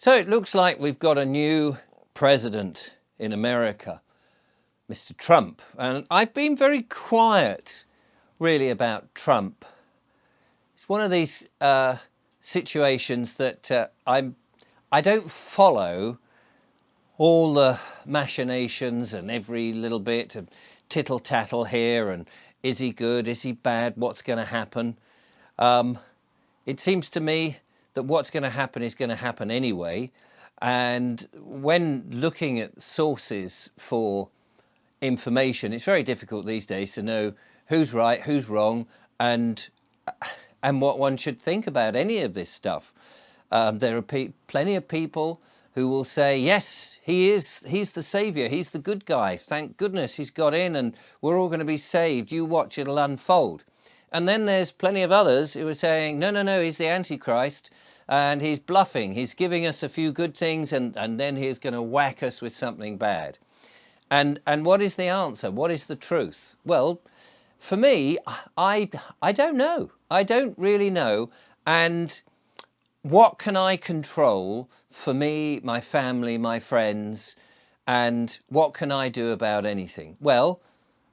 So it looks like we've got a new president in America, Mr. Trump. And I've been very quiet, really, about Trump. It's one of these situations that I don't follow all the machinations and every little bit of tittle tattle here, and is he good, is he bad, what's going to happen. It seems to me that what's going to happen is going to happen anyway. And when looking at sources for information, it's very difficult these days to know who's right, who's wrong, and what one should think about any of this stuff. There are plenty of people who will say, yes, he's the saviour, he's the good guy, thank goodness he's got in and we're all going to be saved, you watch, it'll unfold. And then there's plenty of others who are saying, no, he's the Antichrist and he's bluffing, he's giving us a few good things and then he's going to whack us with something bad. And what is the answer? What is the truth? Well, for me, I don't know. I don't really know. And what can I control for me, my family, my friends, and what can I do about anything? Well,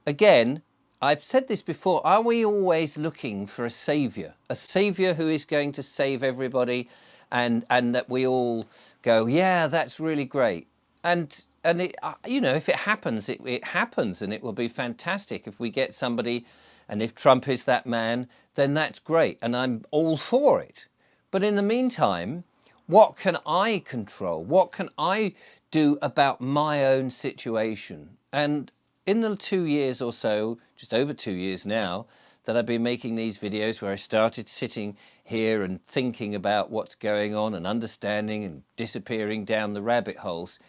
again, I've said this before, are we always looking for a saviour who is going to save everybody and that we all go, yeah, that's really great. And it, you know, if it happens, it happens, and it will be fantastic if we get somebody, and if Trump is that man, then that's great, and I'm all for it. But in the meantime, what can I control? What can I do about my own situation? And in the 2 years or so, just over 2 years now, that I've been making these videos where I started sitting here and thinking about what's going on and understanding and disappearing down the rabbit holes,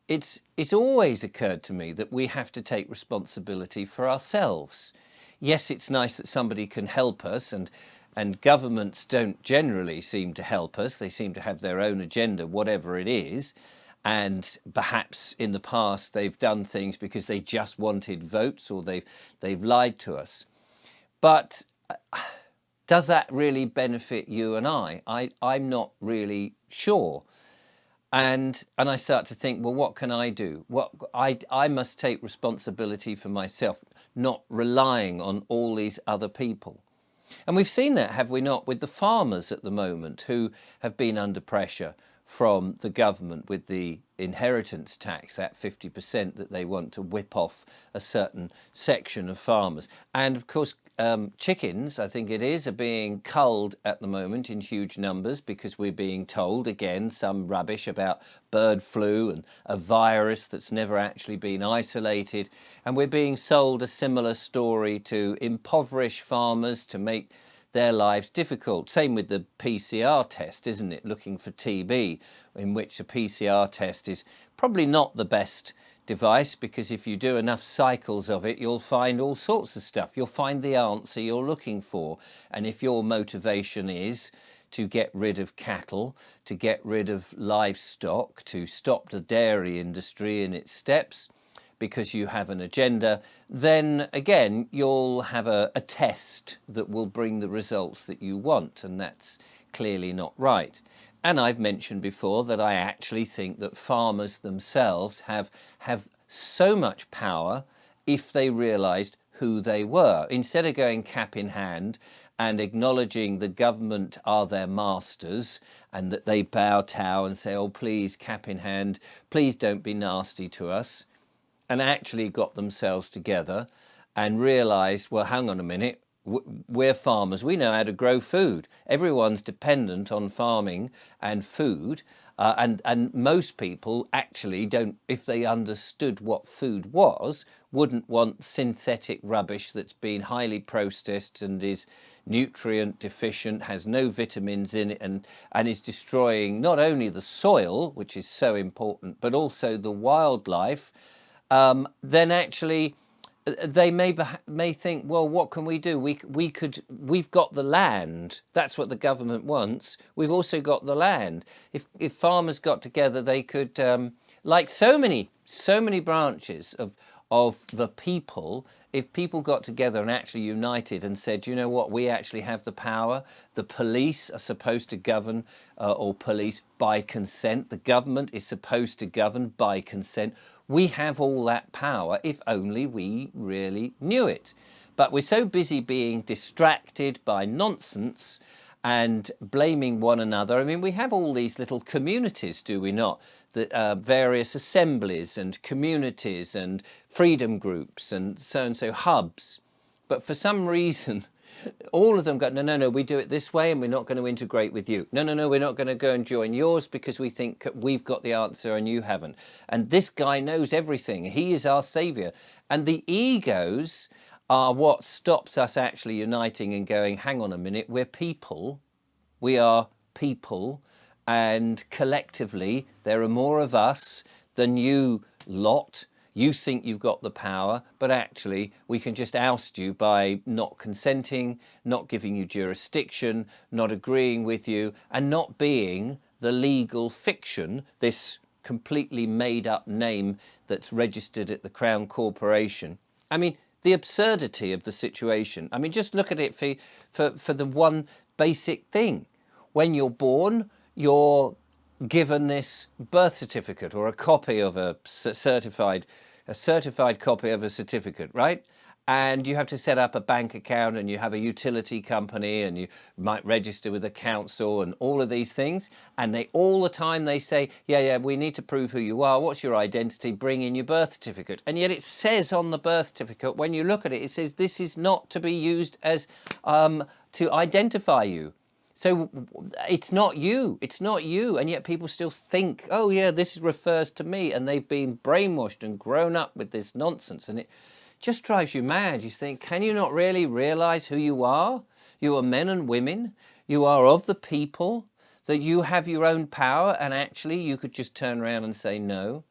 it's always occurred to me that we have to take responsibility for ourselves. Yes, it's nice that somebody can help us, and governments don't generally seem to help us. They seem to have their own agenda, whatever it is. And perhaps in the past they've done things because they just wanted votes, or they've lied to us. But does that really benefit you and I? I'm not really sure. And I start to think, well, what can I do? I must take responsibility for myself, not relying on all these other people. And we've seen that, have we not, with the farmers at the moment, who have been under pressure from the government with the inheritance tax, that 50% that they want to whip off a certain section of farmers. And of course, chickens, I think it is, are being culled at the moment in huge numbers because we're being told, again, some rubbish about bird flu and a virus that's never actually been isolated. And we're being sold a similar story to impoverish farmers, to make their lives difficult. Same with the PCR test, isn't it? Looking for TB, in which a PCR test is probably not the best device, because if you do enough cycles of it, you'll find all sorts of stuff. You'll find the answer you're looking for. And if your motivation is to get rid of cattle, to get rid of livestock, to stop the dairy industry in its steps, because you have an agenda, then again, you'll have a test that will bring the results that you want, and that's clearly not right. And I've mentioned before that I actually think that farmers themselves have so much power if they realised who they were. Instead of going cap in hand and acknowledging the government are their masters and that they bow tow and say, oh, please, cap in hand, please don't be nasty to us, and actually got themselves together and realised, well, hang on a minute, we're farmers, we know how to grow food. Everyone's dependent on farming and food, and most people actually don't, if they understood what food was, wouldn't want synthetic rubbish that's been highly processed and is nutrient deficient, has no vitamins in it, and is destroying not only the soil, which is so important, but also the wildlife. Then actually they may think, well, what can we do? We've got the land. That's what the government wants. We've also got the land. If farmers got together, they could, like so many branches of the people, if people got together and actually united and said, you know what, we actually have the power. The police are supposed to govern or police by consent. The government is supposed to govern by consent. We have all that power if only we really knew it. But we're so busy being distracted by nonsense and blaming one another. I mean, we have all these little communities, do we not? The various assemblies and communities and freedom groups and so hubs. But for some reason, all of them go, no, we do it this way and we're not going to integrate with you. No, we're not going to go and join yours because we think we've got the answer and you haven't. And this guy knows everything. He is our saviour. And the egos are what stops us actually uniting and going, hang on a minute, we're people. We are people. And collectively, there are more of us than you lot. You think you've got the power, but actually we can just oust you by not consenting, not giving you jurisdiction, not agreeing with you, and not being the legal fiction, this completely made up name that's registered at the Crown Corporation. I mean, the absurdity of the situation. I mean, just look at it for the one basic thing. When you're born, you're given this birth certificate or a copy of a certified copy of a certificate, right? And you have to set up a bank account and you have a utility company and you might register with the council and all of these things. And they all the time they say, yeah, we need to prove who you are. What's your identity? Bring in your birth certificate. And yet it says on the birth certificate, when you look at it, it says this is not to be used as to identify you. So it's not you, and yet people still think, oh yeah, this refers to me, and they've been brainwashed and grown up with this nonsense, and it just drives you mad. You think, can you not really realise who you are? You are men and women, you are of the people, that you have your own power, and actually you could just turn around and say no.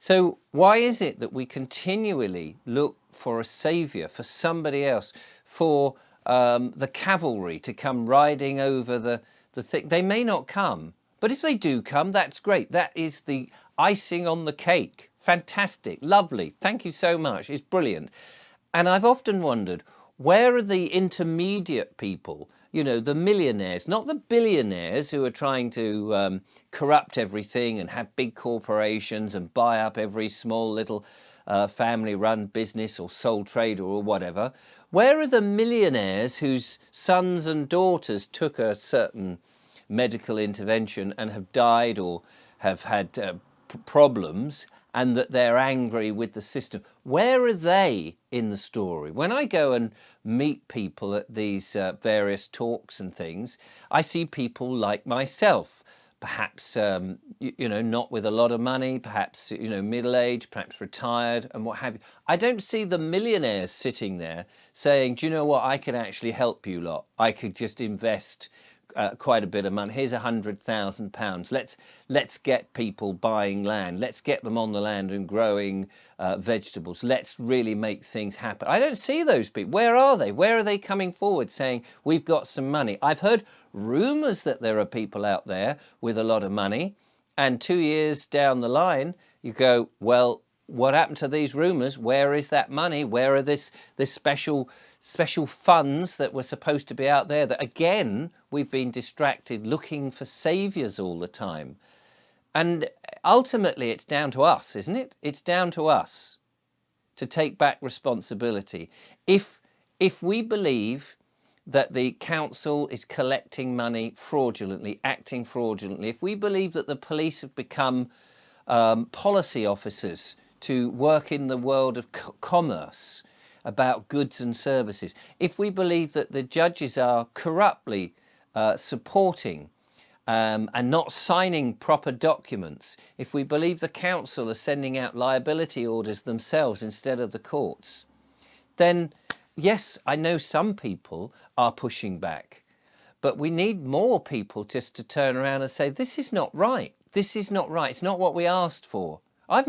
So why is it that we continually look for a saviour, for somebody else, for the cavalry to come riding over the thing? They may not come, but if they do come, that's great. That is the icing on the cake. Fantastic, lovely, thank you so much, it's brilliant. And I've often wondered, where are the intermediate people, you know, the millionaires, not the billionaires who are trying to corrupt everything and have big corporations and buy up every small little family-run business or sole trader or whatever. Where are the millionaires whose sons and daughters took a certain medical intervention and have died or have had problems, and that they're angry with the system? Where are they in the story? When I go and meet people at these various talks and things, I see people like myself, perhaps, you know, not with a lot of money, perhaps, you know, middle-aged, perhaps retired and what have you. I don't see the millionaires sitting there saying, do you know what, I can actually help you lot. I could just invest quite a bit of money. Here's £100,000. Let's get people buying land. Let's get them on the land and growing vegetables. Let's really make things happen. I don't see those people. Where are they? Where are they coming forward saying, we've got some money? I've heard rumours that there are people out there with a lot of money, and 2 years down the line, you go, well, what happened to these rumours? Where is that money? Where are this special funds that were supposed to be out there, that again we've been distracted looking for saviours all the time? And ultimately it's down to us, isn't it? It's down to us to take back responsibility. If we believe that the council is collecting money fraudulently, acting fraudulently, if we believe that the police have become policy officers to work in the world of commerce about goods and services, if we believe that the judges are corruptly supporting and not signing proper documents, if we believe the council are sending out liability orders themselves instead of the courts, then yes, I know some people are pushing back, but we need more people just to turn around and say, this is not right. This is not right. It's not what we asked for. I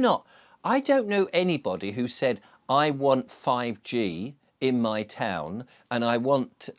don't know anybody who said, I want 5G in my town and I want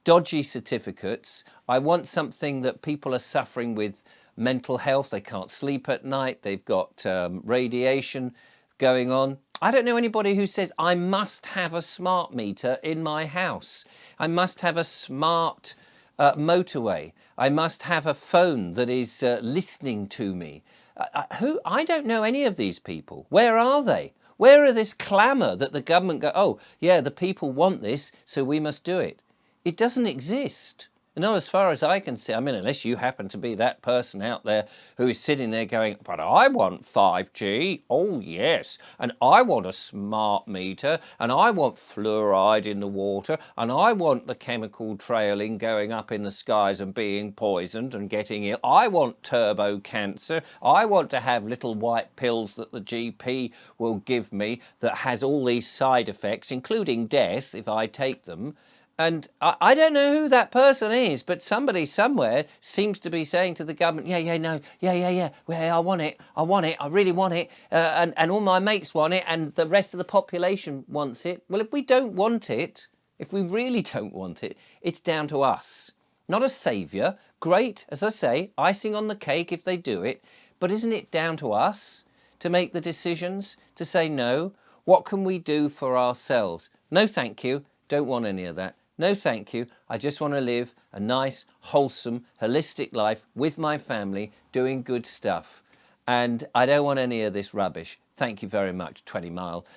dodgy certificates. I want something that people are suffering with mental health. They can't sleep at night. They've got radiation going on. I don't know anybody who says, I must have a smart meter in my house. I must have a smart motorway. I must have a phone that is listening to me. I don't know any of these people. Where are they? Where are this clamour that the government go, oh, yeah, the people want this, so we must do it? It doesn't exist. Not as far as I can see. I mean, unless you happen to be that person out there who is sitting there going, but I want 5G, oh yes, and I want a smart meter, and I want fluoride in the water, and I want the chemical trailing going up in the skies and being poisoned and getting ill. I want turbo cancer. I want to have little white pills that the GP will give me that has all these side effects, including death if I take them. And I don't know who that person is, but somebody somewhere seems to be saying to the government, yeah, well, I want it, I really want it, and all my mates want it, and the rest of the population wants it. Well, if we don't want it, if we really don't want it, it's down to us. Not a saviour. Great, as I say, icing on the cake if they do it, but isn't it down to us to make the decisions, to say no? What can we do for ourselves? No, thank you. Don't want any of that. No, thank you. I just want to live a nice, wholesome, holistic life with my family, doing good stuff. And I don't want any of this rubbish. Thank you very much. 20-mile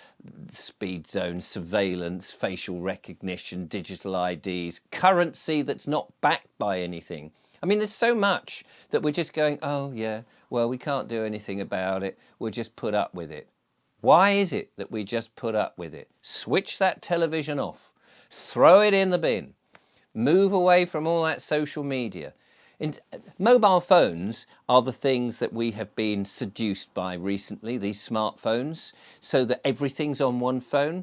speed zone, surveillance, facial recognition, digital IDs, currency that's not backed by anything. I mean, there's so much that we're just going, oh, yeah, well, we can't do anything about it. We'll just put up with it. Why is it that we just put up with it? Switch that television off. Throw it in the bin. Move away from all that social media. Mobile phones are the things that we have been seduced by recently, these smartphones, so that everything's on one phone.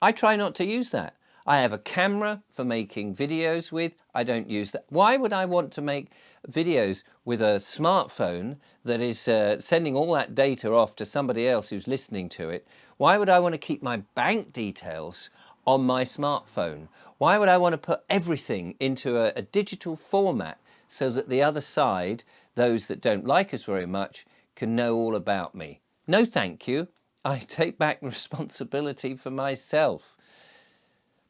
I try not to use that. I have a camera for making videos with. I don't use that. Why would I want to make videos with a smartphone that is sending all that data off to somebody else who's listening to it? Why would I want to keep my bank details on my smartphone? Why would I want to put everything into a digital format so that the other side, those that don't like us very much, can know all about me? No, thank you. I take back responsibility for myself.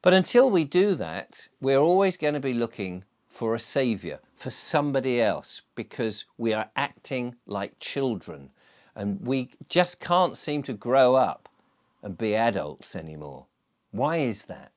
But until we do that, we're always going to be looking for a saviour, for somebody else, because we are acting like children and we just can't seem to grow up and be adults anymore. Why is that?